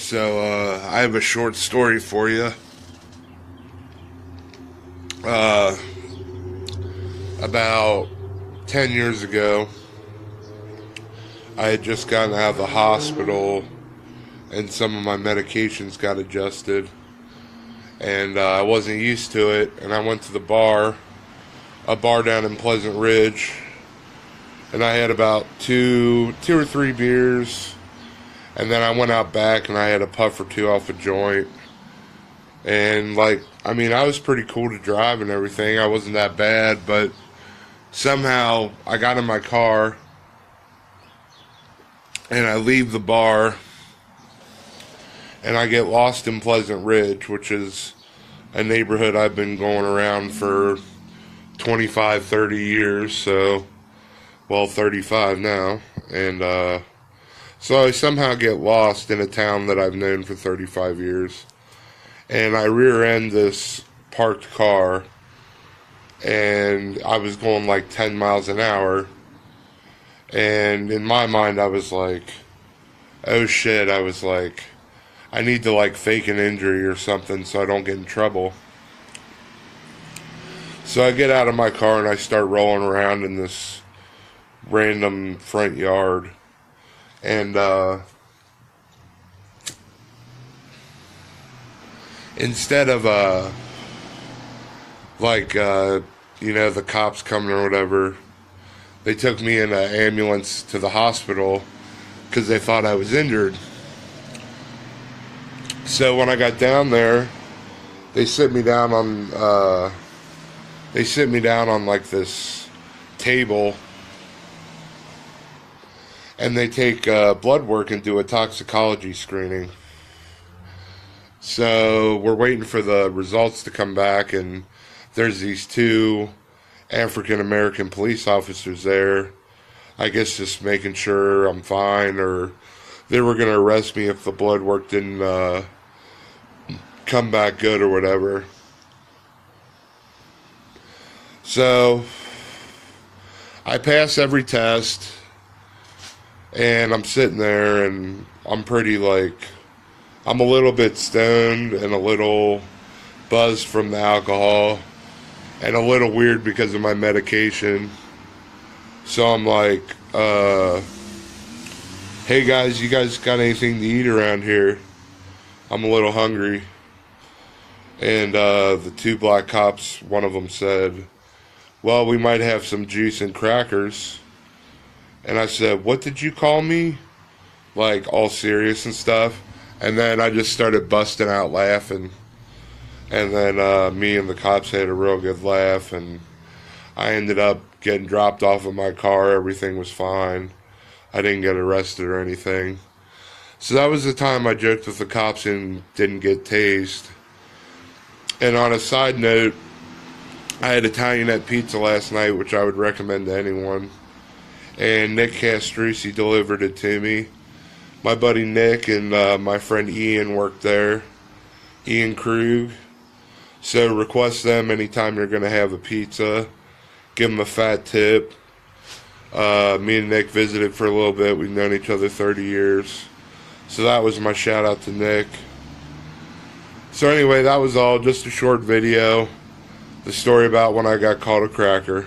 So, I have a short story for you. About 10 years ago, I had just gotten out of the hospital and some of my medications got adjusted. And I wasn't used to it, and I went to a bar down in Pleasant Ridge, and I had about two or three beers, and then I went out back and I had a puff or two off a joint. And I was pretty cool to drive and everything. I wasn't that bad, but somehow I got in my car and I leave the bar and I get lost in Pleasant Ridge, which is a neighborhood I've been going around for 25, 30 years, 35 now. And so I somehow get lost in a town that I've known for 35 years. And I rear end this parked car, and I was going like 10 miles an hour. And in my mind, I was like, oh shit, I was like, I need to fake an injury or something so I don't get in trouble. So I get out of my car and I start rolling around in this random front yard. And instead of the cops coming or whatever, they took me in an ambulance to the hospital because they thought I was injured. So when I got down there, they sit me down on this table, and they take blood work and do a toxicology screening. So we're waiting for the results to come back, and there's these two African American police officers there, I guess just making sure I'm fine, or they were going to arrest me if the blood work didn't come back good or whatever. So I pass every test, and I'm sitting there, and I'm I'm a little bit stoned and a little buzzed from the alcohol and a little weird because of my medication. So I'm like, hey guys, you guys got anything to eat around here? I'm a little hungry. And the two black cops, one of them said, well, we might have some juice and crackers. And I said, what did you call me? All serious and stuff. And then I just started busting out laughing. And then me and the cops had a real good laugh. And I ended up getting dropped off of my car. Everything was fine. I didn't get arrested or anything. So that was the time I joked with the cops and didn't get tased. And on a side note, I had Italianette pizza last night, which I would recommend to anyone. And Nick Castrucci delivered it to me. My buddy Nick and my friend Ian worked there. Ian Krug. So request them anytime you're going to have a pizza. Give them a fat tip. Me and Nick visited for a little bit. We've known each other 30 years. So that was my shout out to Nick. So anyway, that was all. Just a short video. The story about when I got called a cracker.